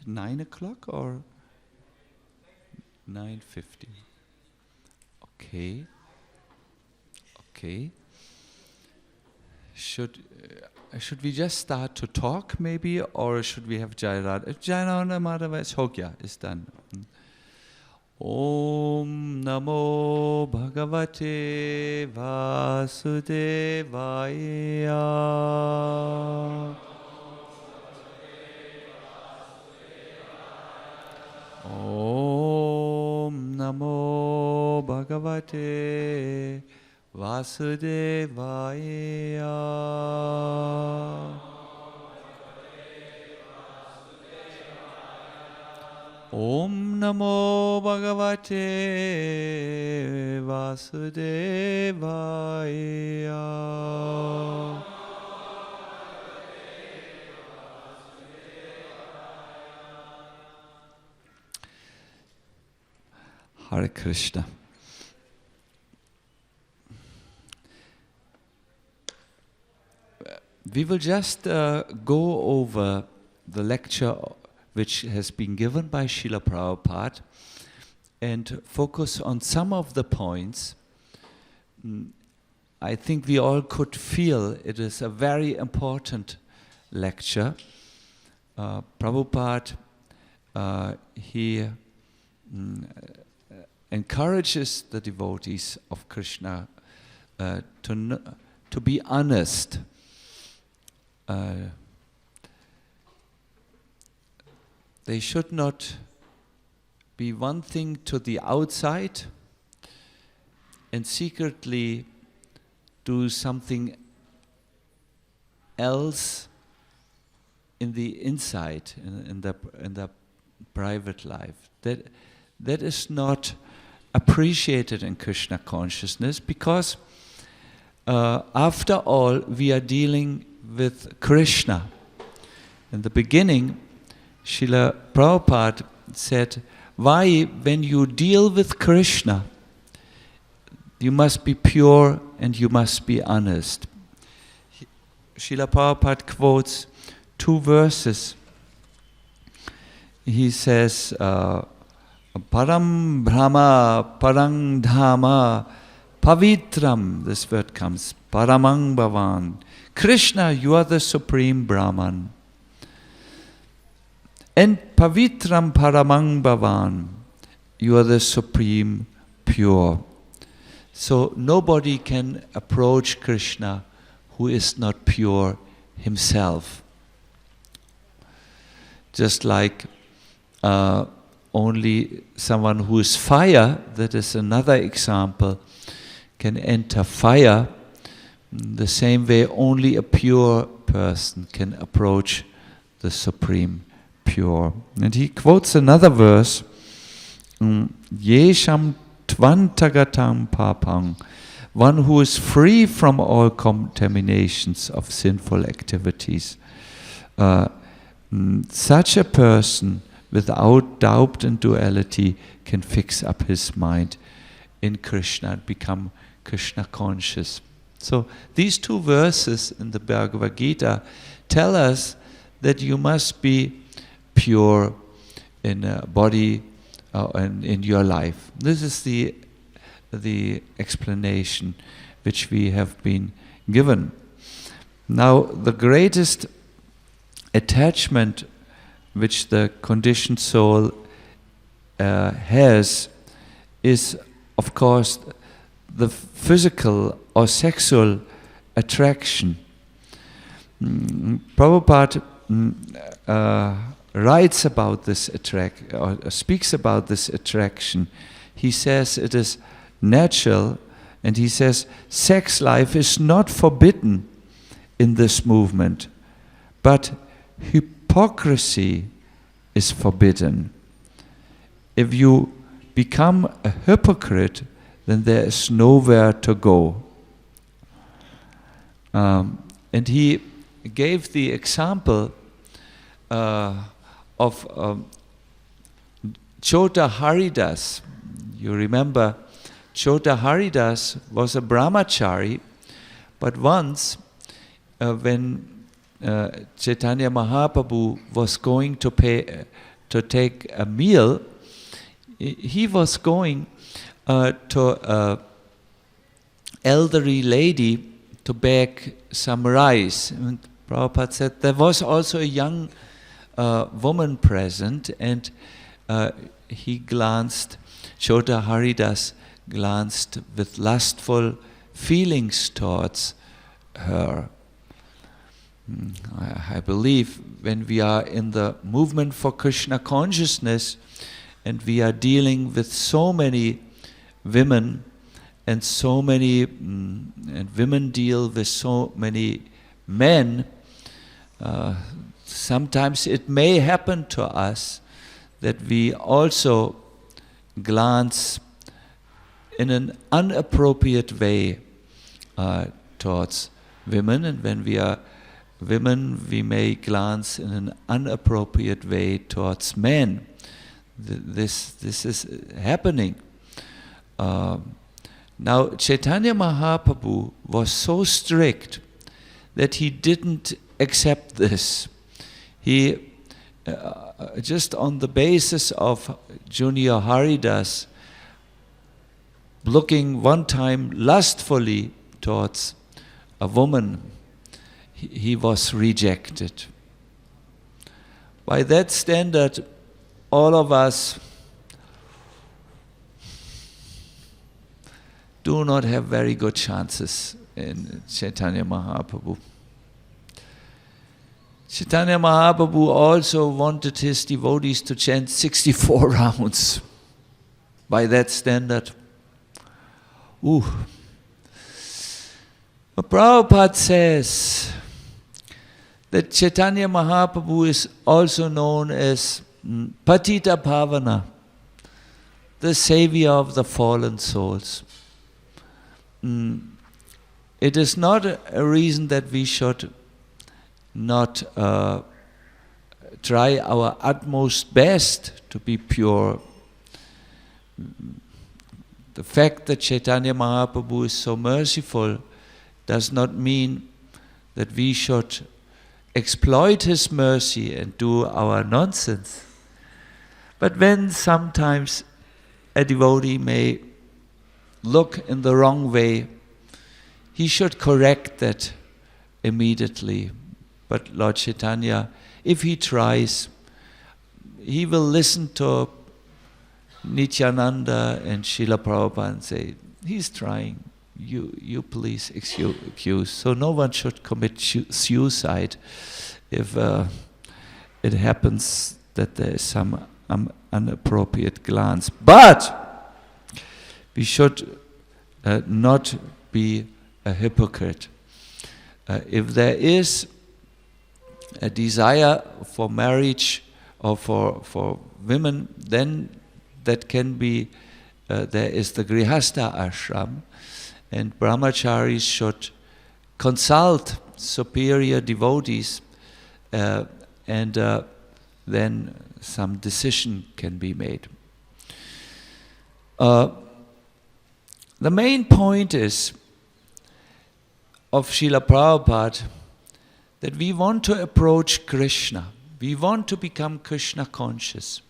9 o'clock or 9:50? Okay. Okay. Should we just start to talk maybe, or should we have Jairad? Jairad Madhava is Hogya, is done. Om Namo Bhagavate Vasudevaya. Om Namo Bhagavate Vasudevaya. Om Namo Bhagavate Vasudevaya. Hare Krishna. We will just go over the lecture which has been given by Srila Prabhupada and focus on some of the points. I think we all could feel it is a very important lecture. Prabhupada, he encourages the devotees of Krishna to be honest. They should not be one thing to the outside and secretly do something else in the inside, in the private life. That is not appreciated in Krishna consciousness, because after all we are dealing with Krishna. In the beginning, Srila Prabhupada said, why, when you deal with Krishna, you must be pure and you must be honest. Srila Prabhupada quotes 2 verses. He says, Param Brahma, Parang Dhama, Pavitram, this word comes, Paramang Bhavan. Krishna, you are the supreme Brahman. And Pavitram Paramang Bhavan, you are the supreme pure. So nobody can approach Krishna who is not pure himself. Just like only someone who is fire, that is another example, can enter fire. The same way, only a pure person can approach the supreme pure. And he quotes another verse, Yesham tvantagatam papang, one who is free from all contaminations of sinful activities. Such a person, without doubt and duality, can fix up his mind in Krishna and become Krishna conscious. So these 2 verses in the Bhagavad Gita tell us that you must be pure in body and in your life. This is the explanation which we have been given. Now, the greatest attachment which the conditioned soul has is, of course, the physical or sexual attraction. Prabhupada writes about this or speaks about this attraction. He says it is natural, and he says sex life is not forbidden in this movement, but hypocrisy is forbidden. If you become a hypocrite, then there is nowhere to go. And he gave the example of Chota Haridas. You remember, Chota Haridas was a brahmachari, but once when Chaitanya Mahaprabhu was going to pay to take a meal, he was going to an elderly lady to beg some rice. And Prabhupada said there was also a young woman present, and he glanced, Chota Haridas glanced with lustful feelings towards her. I believe when we are in the movement for Krishna consciousness and we are dealing with so many women and so many, and women deal with so many men, sometimes it may happen to us that we also glance in an inappropriate way towards women, and when we are women, we may glance in an inappropriate way towards men. This is happening. Now, Chaitanya Mahaprabhu was so strict that he didn't accept this. He, just on the basis of Junior Haridas looking one time lustfully towards a woman, he was rejected. By that standard, all of us do not have very good chances in Chaitanya Mahaprabhu. Chaitanya Mahaprabhu also wanted his devotees to chant 64 rounds. By that standard, but Prabhupada says that Chaitanya Mahaprabhu is also known as Patita Pavana, the savior of the fallen souls. It is not a reason that we should not try our utmost best to be pure. The fact that Chaitanya Mahaprabhu is so merciful does not mean that we should exploit his mercy and do our nonsense. But when sometimes a devotee may look in the wrong way, he should correct that immediately. But Lord Chaitanya, if he tries, he will listen to Nityananda and Srila Prabhupada and say, he's trying, you please excuse. So no one should commit suicide if it happens that there is some inappropriate glance. But we should not be a hypocrite. If there is a desire for marriage or for women, then that can be, there is the Grihastha ashram, and brahmacharis should consult superior devotees, and then some decision can be made. The main point is of Srila Prabhupada that we want to approach Krishna. We want to become Krishna conscious.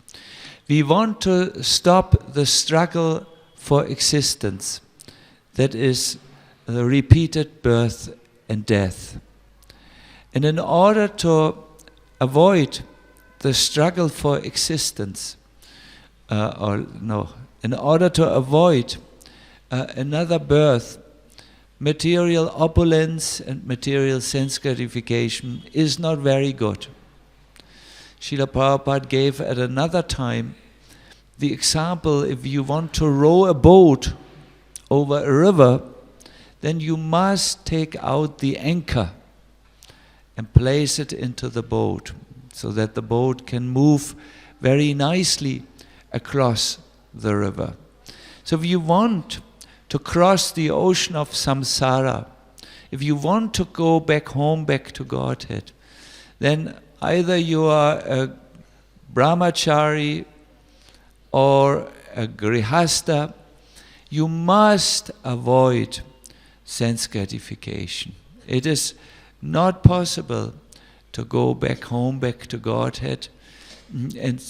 We want to stop the struggle for existence, that is the repeated birth and death. And in order to avoid the struggle for existence, in order to avoid another birth, material opulence and material sense gratification is not very good. Srila Prabhupada gave at another time the example, if you want to row a boat over a river, then you must take out the anchor and place it into the boat so that the boat can move very nicely across the river. So if you want to cross the ocean of samsara, if you want to go back home, back to Godhead, then either you are a brahmachari or a grihastha, you must avoid sense gratification. It is not possible to go back home, back to Godhead, and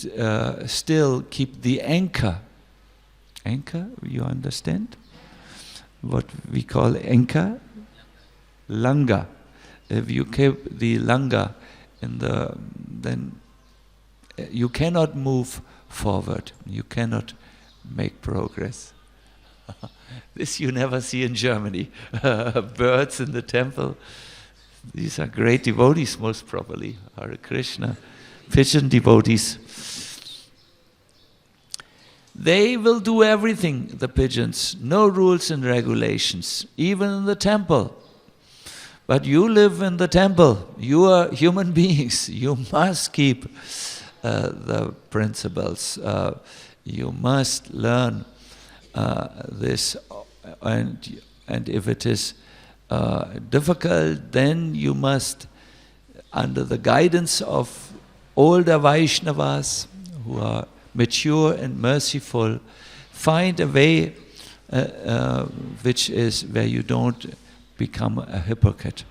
still keep the anchor. Anchor, you understand? What we call anchor? Langa. If you keep the langa then you cannot move forward. You cannot make progress. This you never see in Germany. Birds in the temple. These are great devotees, most probably. Hare Krishna. Pigeon devotees. They will do everything, the pigeons. No rules and regulations, even in the temple. But you live in the temple. You are human beings. You must keep the principles. You must learn this. And if it is difficult, then you must, under the guidance of older Vaishnavas who are mature and merciful, find a way which is where you don't become a hypocrite.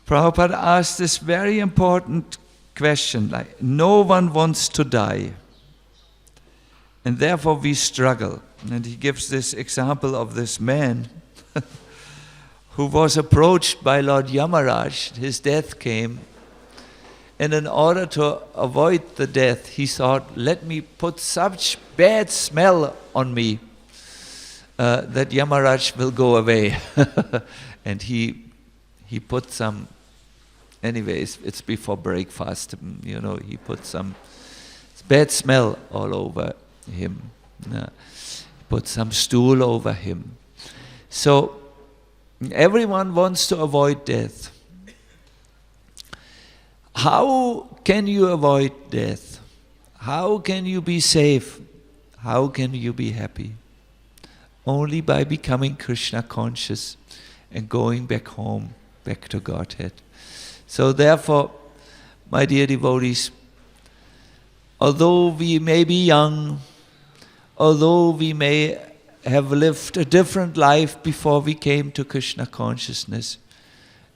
Prabhupada asked this very important question, like, no one wants to die, and therefore we struggle. And he gives this example of this man who was approached by Lord Yamaraj. His death came, and in order to avoid the death, he thought, let me put such bad smell on me that Yamaraj will go away. And he put some, anyways, it's before breakfast, you know, he put some bad smell all over him. Put some stool over him. So everyone wants to avoid death. How can you avoid death? How can you be safe? How can you be happy? Only by becoming Krishna conscious and going back home, back to Godhead. So therefore, my dear devotees, although we may be young, although we may have lived a different life before we came to Krishna consciousness,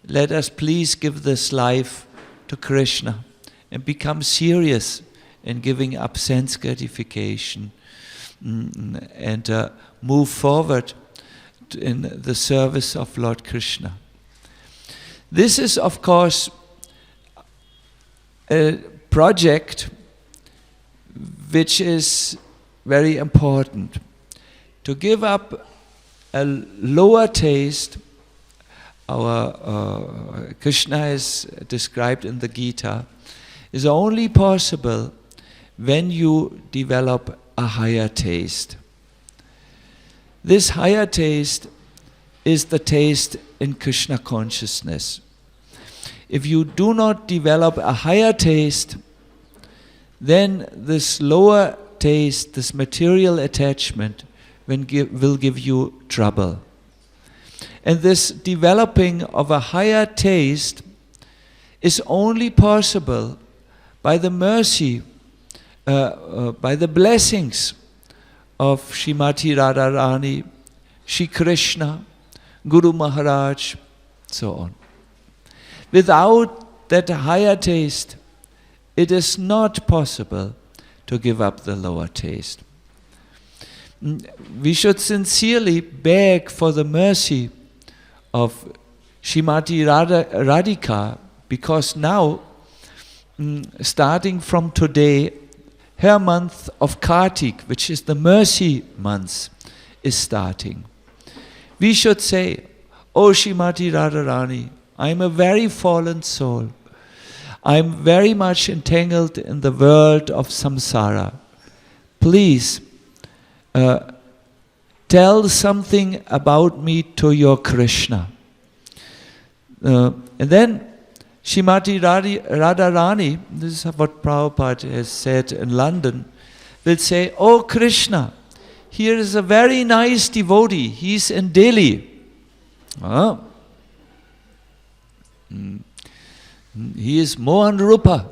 let us please give this life to Krishna and become serious in giving up sense gratification and move forward in the service of Lord Krishna. This is, of course, a project which is very important. To give up a lower taste, our Krishna is described in the Gita, is only possible when you develop a higher taste. This higher taste is the taste in Krishna consciousness. If you do not develop a higher taste, then this lower taste, this material attachment, will give you trouble. And this developing of a higher taste is only possible by the mercy, by the blessings of Srimati Radharani, Shri Krishna, Guru Maharaj, so on. Without that higher taste, it is not possible to give up the lower taste. We should sincerely beg for the mercy of Srimati Radhika, because now, starting from today, her month of Kartik, which is the mercy month, is starting. We should say, "Oh Srimati Radharani, I am a very fallen soul. I am very much entangled in the world of samsara. Please, tell something about me to your Krishna." And then Srimati Radharani, this is what Prabhupada has said in London, will say, "Oh Krishna, here is a very nice devotee. He's in Delhi. He is Mohan Rupa.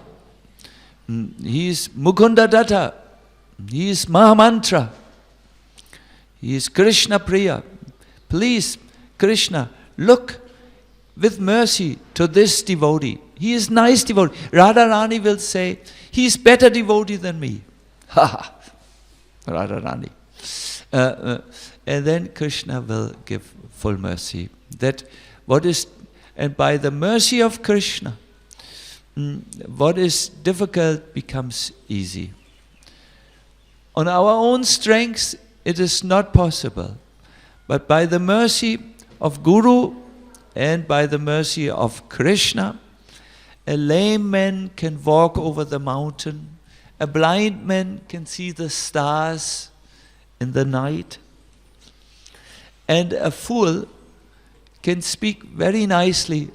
He is Mukunda Datta. He is Mahamantra. He is Krishna Priya. Please, Krishna, look with mercy to this devotee. He is nice devotee. Radharani will say, he is better devotee than me. Ha ha, Radharani. And then Krishna will give full mercy. And by the mercy of Krishna, what is difficult becomes easy. On our own strength, it is not possible. But by the mercy of Guru and by the mercy of Krishna, a lame man can walk over the mountain, a blind man can see the stars in the night, and a fool can speak very nicely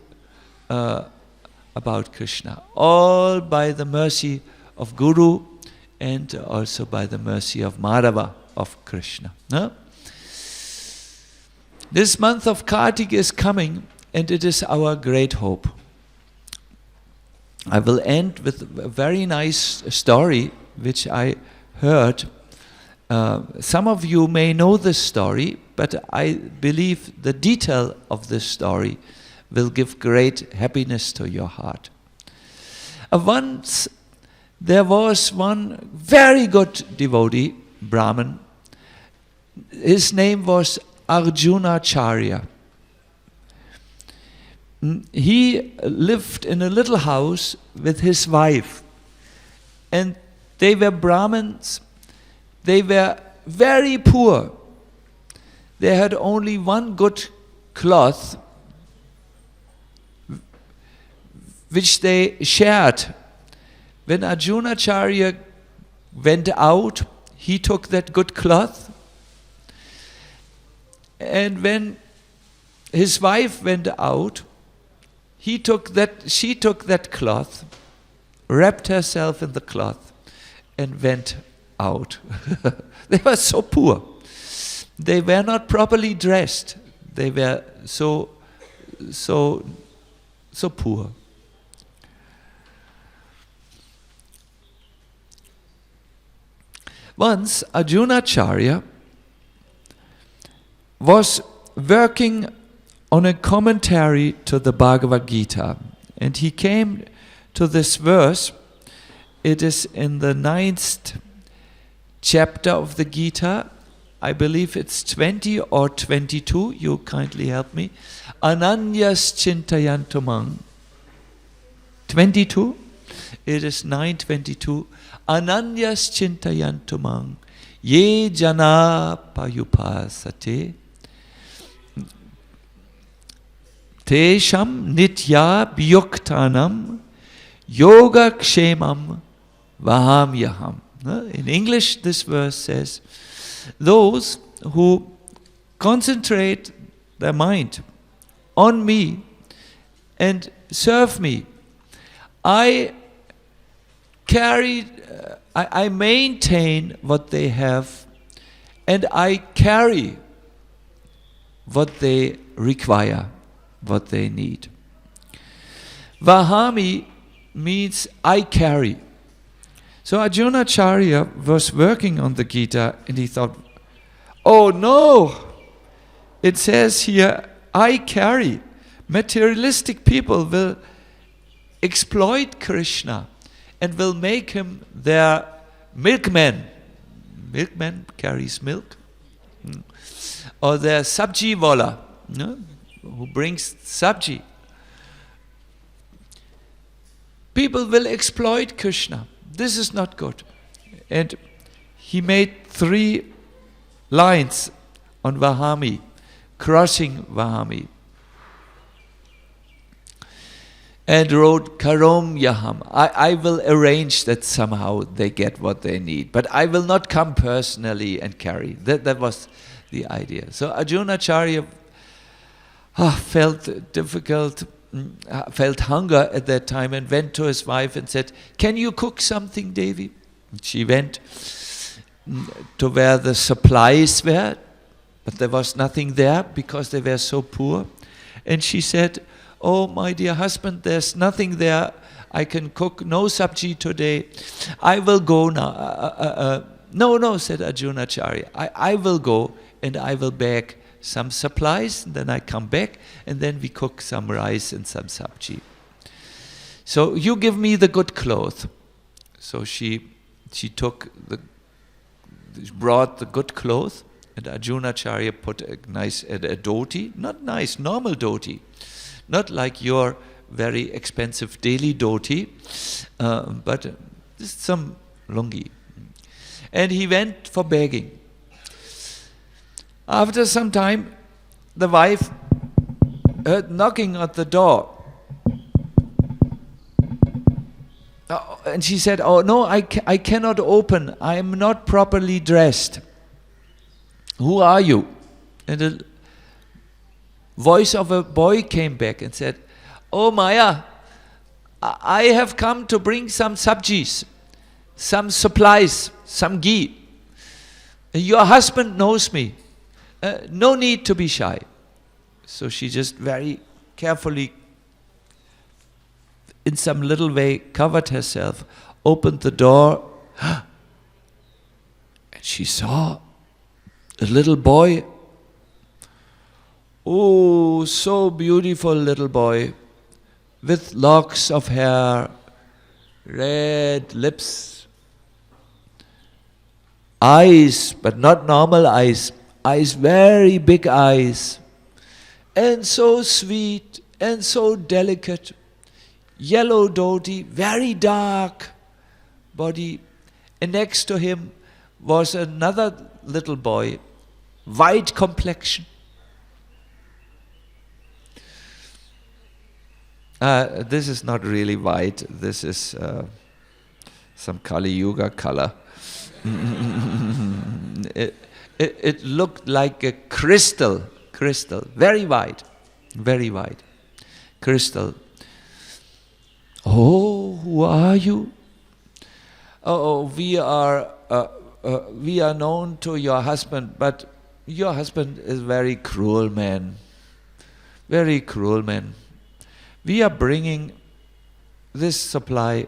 about Krishna, all by the mercy of Guru and also by the mercy of Madhava, of Krishna. No? This month of Kartik is coming, and it is our great hope. I will end with a very nice story which I heard. Some of you may know this story, but I believe the detail of this story will give great happiness to your heart. Once there was one very good devotee, Brahmin. His name was Arjunacharya. He lived in a little house with his wife, and they were Brahmins. They were very poor. They had only one good cloth which they shared. When Arjunacharya went out, he took that good cloth, and when his wife went out, she took that cloth, wrapped herself in the cloth, and went out. They were so poor. They were not properly dressed. They were so poor. Once Arjunacharya was working on a commentary to the Bhagavad Gita, and he came to this verse. It is in the 9th chapter of the Gita. I believe it's 20 or 22. You kindly help me. Ananyas chintayantumang. 22. It is 9:22. Ananyas chintayantumang ye jana payupasate tesham nitya bhyuktanam yoga kshemam vahamyaham. In English, this verse says, those who concentrate their mind on me and serve me, I maintain what they have, and I carry what they require, what they need. Vahami means I carry. So Arjunacharya was working on the Gita, and he thought, oh no, it says here, I carry. Materialistic people will exploit Krishna and will make him their milkman. Milkman carries milk. Or their sabji wala, who brings sabji. People will exploit Krishna. This is not good. And he made 3 lines on Vahami, crossing Vahami, and wrote Karom Yaham. I will arrange that somehow they get what they need, but I will not come personally and carry. That was the idea. So Arjunacharya felt difficult, felt hunger at that time, and went to his wife and said, can you cook something, Devi? And she went to where the supplies were, but there was nothing there because they were so poor. And she said, oh, my dear husband, there's nothing there. I can cook no sabji today. I will go now. No, said Arjunacharya. I will go and I will beg some supplies, and then I come back, and then we cook some rice and some sabji. So you give me the good cloth. So she brought the good cloth, and Arjunacharya put a nice a dhoti, not nice, normal dhoti, not like your very expensive daily dhoti, but just some lungi. And he went for begging. After some time, the wife heard knocking at the door. And she said, "Oh no, I cannot open. I am not properly dressed. Who are you?" And the voice of a boy came back and said, "Oh Maya, I have come to bring some sabjis, some supplies, some ghee. Your husband knows me. No need to be shy." So she just very carefully, in some little way, covered herself, opened the door, and she saw a little boy. Oh, so beautiful little boy, with locks of hair, red lips, eyes, but not normal eyes, very big eyes, and so sweet and so delicate. Yellow dhoti, very dark body, and next to him was another little boy, white complexion. This is not really white, this is some Kali Yuga color. It looked like a crystal, very white, crystal. "Oh, who are you?" "Oh, we are known to your husband, but your husband is very cruel man. Very cruel man. We are bringing this supply."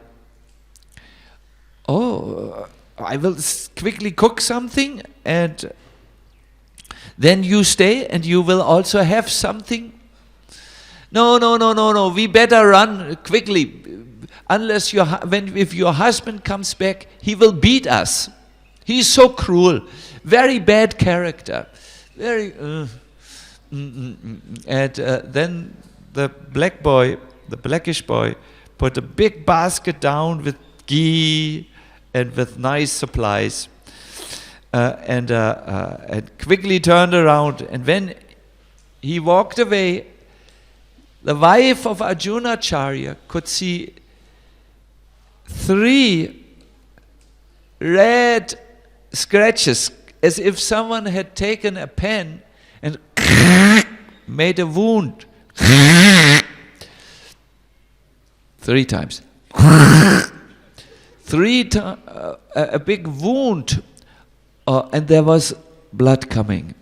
"Oh, I will quickly cook something, and then you stay, and you will also have something." No, we better run quickly. Unless if your husband comes back, he will beat us. He's so cruel, very bad character, very. And then the blackish boy, put a big basket down with ghee and with nice supplies, and quickly turned around. And when he walked away, the wife of Arjunacharya could see 3 red scratches, as if someone had taken a pen and made a wound 3 times. A big wound, and there was blood coming.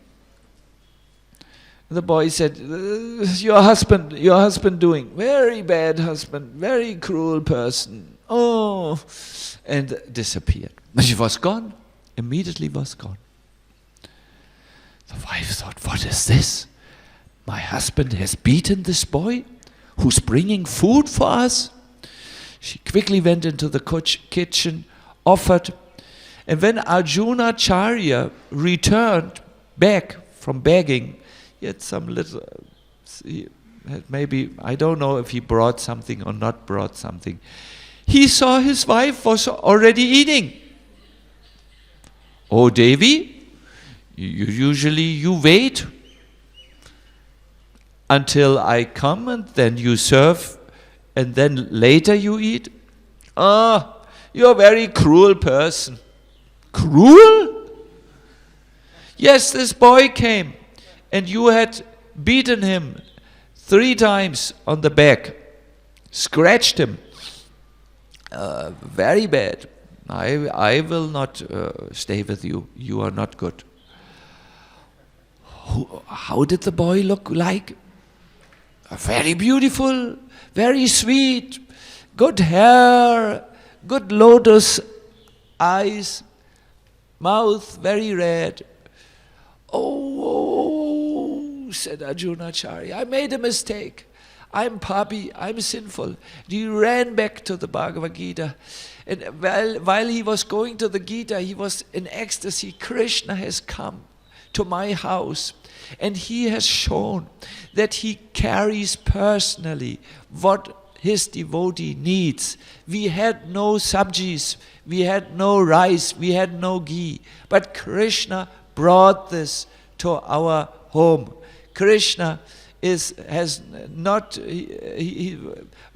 The boy said, your husband doing, very bad husband, very cruel person. Oh, and disappeared. But she was gone, immediately was gone. The wife thought, what is this? My husband has beaten this boy who's bringing food for us. She quickly went into the kitchen, offered, and when Arjunacharya returned back from begging, he had some little, he had maybe, I don't know if he brought something or not brought something. He saw his wife was already eating. Oh, Devi, usually you wait until I come and then you serve and then later you eat. Ah, you're a very cruel person. Cruel? Yes, this boy came and you had beaten him 3 times on the back, scratched him. Very bad. I will not stay with you. You are not good. How did the boy look like? Very beautiful, very sweet, good hair, good lotus eyes, mouth very red. Oh, said Arjunacharya, I made a mistake. I'm papi, I'm sinful. He ran back to the Bhagavad Gita. And while he was going to the Gita, he was in ecstasy. Krishna has come to my house. And he has shown that he carries personally what his devotee needs. We had no sabjis, we had no rice, we had no ghee. But Krishna brought this to our home. Krishna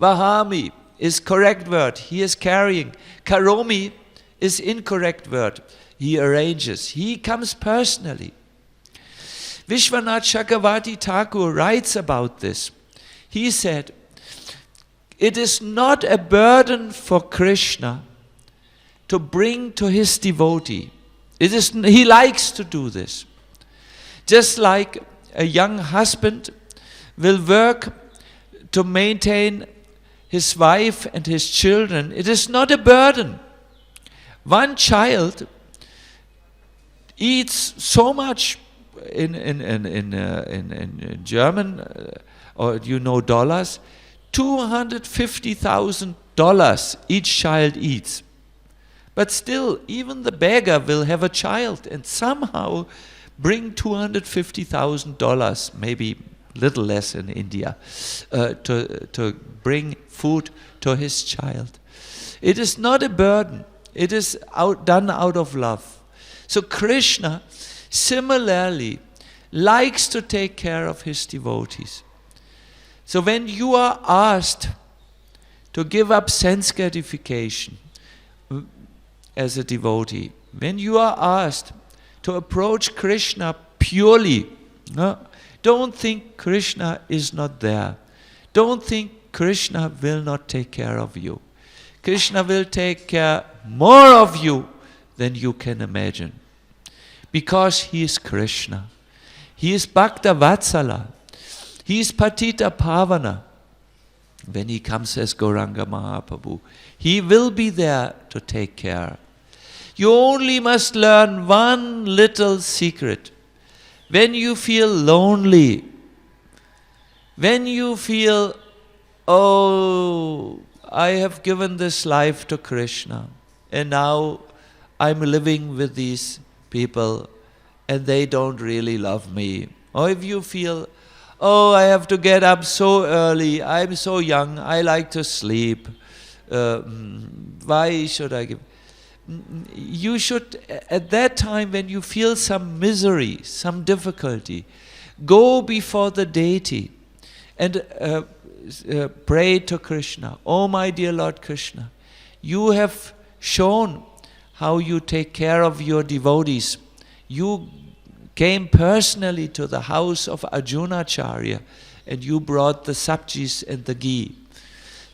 Vahami is correct word, he is carrying. Karomi is incorrect word, he arranges. He comes personally. Vishwanath Chakravarti Thakur writes about this. He said, it is not a burden for Krishna to bring to his devotee. He likes to do this. Just like a young husband will work to maintain his wife and his children, it is not a burden. One child eats so much in German, or dollars, $250,000 each child eats. But still, even the beggar will have a child and somehow bring $250,000, maybe little less in India, to bring food to his child. It is not a burden. It is done out of love. So Krishna similarly likes to take care of his devotees. So when you are asked to give up sense gratification as a devotee, when you are asked to approach Krishna purely, don't think Krishna is not there. Don't think Krishna will not take care of you. Krishna will take care more of you than you can imagine. Because he is Krishna. He is Bhakta Vatsala. He is Patita Pavana. When he comes as Gauranga Mahaprabhu, he will be there to take care. You only must learn one little secret. When you feel lonely, when you feel, oh, I have given this life to Krishna, and now I'm living with these people and they don't really love me. Or if you feel, oh, I have to get up so early, I'm so young, I like to sleep, why should I give? You should, at that time when you feel some misery, some difficulty, go before the deity and pray to Krishna. Oh my dear Lord Krishna, you have shown how you take care of your devotees. You came personally to the house of Arjunacharya and you brought the sabjis and the ghee.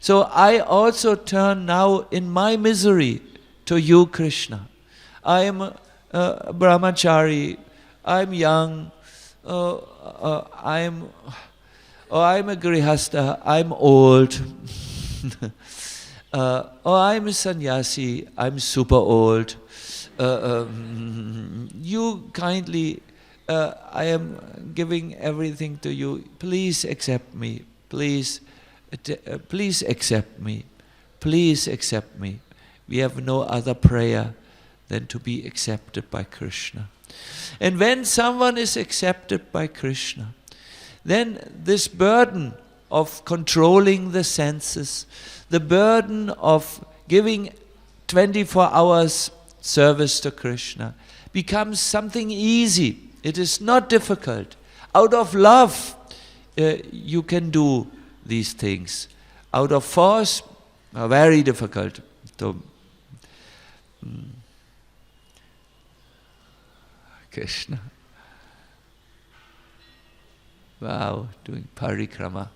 So I also turn now in my misery to you, Krishna. I am a brahmachari, I am young, I am a grihastha, I am old. I'm a sannyasi, I'm super old. You kindly, I am giving everything to you. Please accept me. Please accept me. Please accept me. We have no other prayer than to be accepted by Krishna. And when someone is accepted by Krishna, then this burden of controlling the senses, the burden of giving 24 hours service to Krishna becomes something easy. It is not difficult. Out of love, you can do these things. Out of force, very difficult. Krishna. Wow, doing parikrama.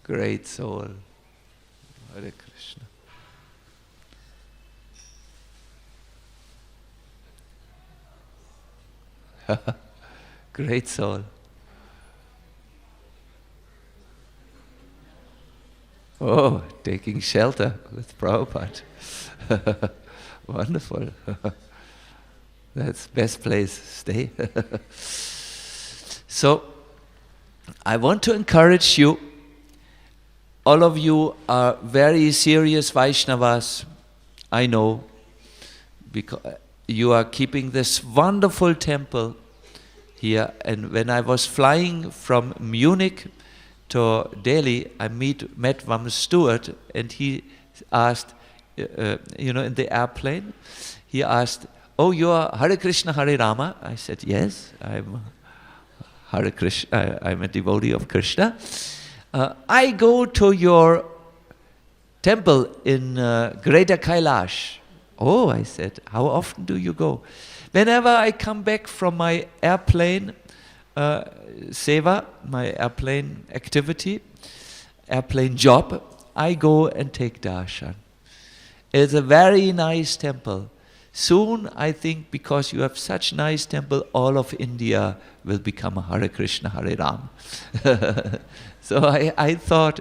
Great soul. Hare Krishna. Great soul. Oh, taking shelter with Prabhupada. Wonderful. That's best place to stay. So, I want to encourage you. All of you are very serious Vaishnavas, I know, because you are keeping this wonderful temple here. And when I was flying from Munich to Delhi, I met one steward, and he asked, in the airplane, he asked, "Oh, you are Hare Krishna, Hare Rama?" I said, "Yes, I'm Hare Krishna. I'm a devotee of Krishna. I go to your temple in Greater Kailash." "Oh," I said, "how often do you go?" "Whenever I come back from my airplane seva, my airplane activity, airplane job, I go and take darshan." It's a very nice temple. Soon, I think, because you have such nice temple, all of India will become a Hare Krishna, Hare Ram. So I thought,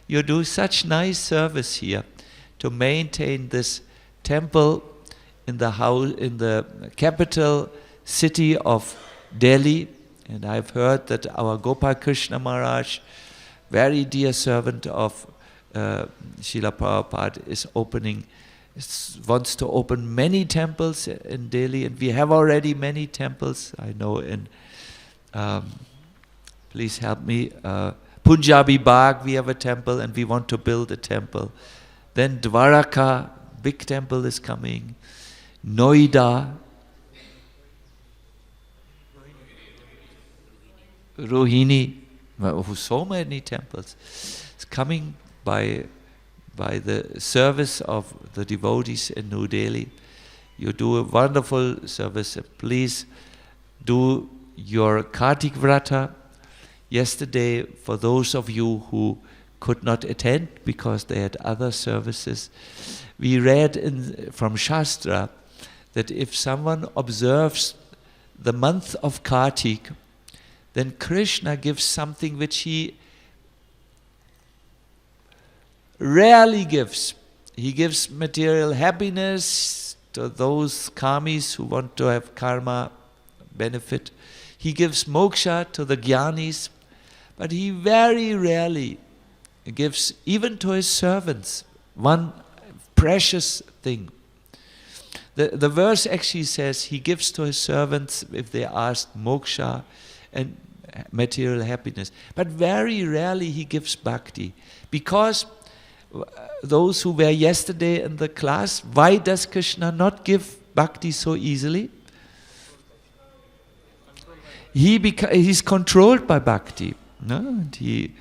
you do such nice service here to maintain this temple in the capital city of Delhi. And I've heard that our Gopal Krishna Maharaj, very dear servant of Srila Prabhupada, wants to open many temples in Delhi, and we have already many temples. I know in, please help me, Punjabi Bagh we have a temple, and we want to build a temple. Then Dwaraka, big temple is coming. Noida, Rohini, so many temples. It's coming by the service of the devotees in New Delhi. You do a wonderful service. Please do your Kartik Vrata. Yesterday, for those of you who could not attend because they had other services, we read from Shastra that if someone observes the month of Kartik, then Krishna gives something which he rarely gives. He gives material happiness to those karmis who want to have karma benefit. He gives moksha to the jnanis, but he very rarely gives even to his servants one precious thing. The verse actually says he gives to his servants if they ask moksha and material happiness, but very rarely he gives bhakti. Because those who were yesterday in the class, why does Krishna not give bhakti so easily? He's controlled by bhakti. No? And he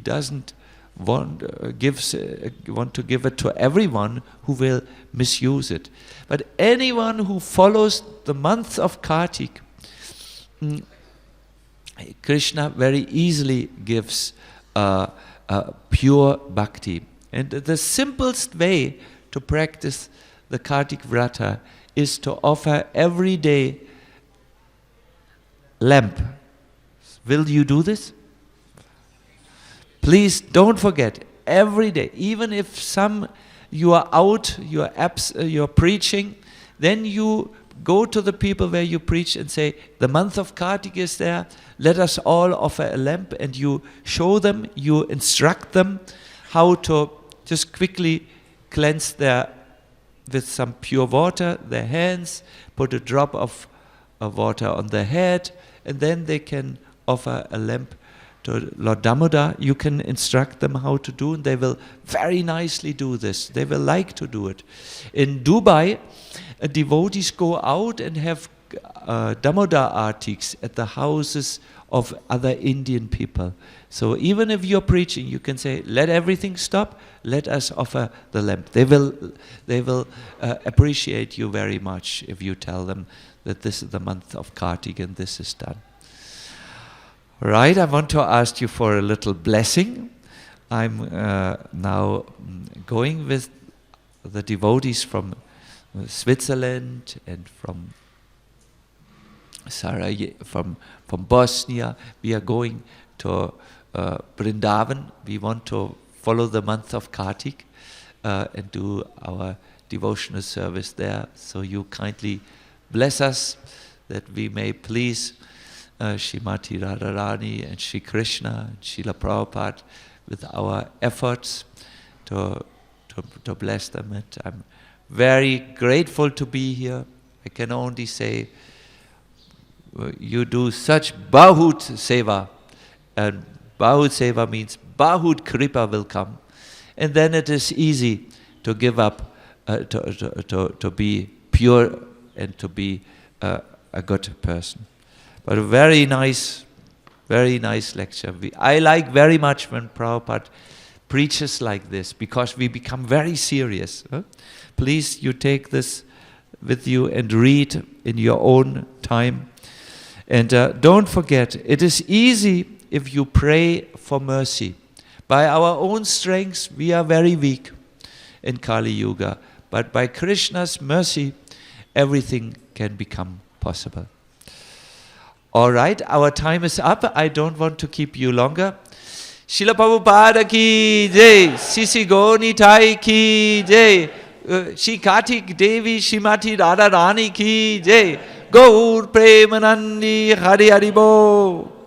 doesn't want to give it to everyone who will misuse it. But anyone who follows the month of Kartik, Krishna very easily gives pure bhakti. And the simplest way to practice the Kartik Vrata is to offer every day lamp. Will you do this? Please don't forget, every day, even if you are out, you're preaching, then you go to the people where you preach and say, the month of Kartik is there, let us all offer a lamp, and you show them, you instruct them how to just quickly cleanse with some pure water, their hands, put a drop of water on their head, and then they can offer a lamp to Lord Damodar. You can instruct them how to do, and they will very nicely do this. They will like to do it. In Dubai, devotees go out and have Damodar artiks at the houses of other Indian people. So even if you're preaching, you can say, let everything stop, let us offer the lamp. They will appreciate you very much if you tell them that this is the month of Kartik and this is done. Right, I want to ask you for a little blessing. I'm now going with the devotees from Switzerland and from from Bosnia. We are going to Vrindavan. We want to follow the month of Kartik and do our devotional service there. So you kindly bless us that we may please Srimati Radharani and Shri Krishna and Srila Prabhupada with our efforts to bless them. And I'm very grateful to be here. I can only say you do such Bahut Seva, and Bahut Seva means Bahut Kripa will come, and then it is easy to give up, to be pure and to be a good person. But a very nice lecture. I like very much when Prabhupada preaches like this, because we become very serious. Please, you take this with you and read in your own time. And don't forget, it is easy if you pray for mercy. By our own strength, we are very weak in Kali Yuga. But by Krishna's mercy, everything can become possible. All right, our time is up. I don't want to keep you longer. Srila Prabhupada ki jai, Sisi Goni Thai ki jai, Shri Kartik Devi Srimati Radharani ki jai, Gaur Premanandi Hari Hari Bo.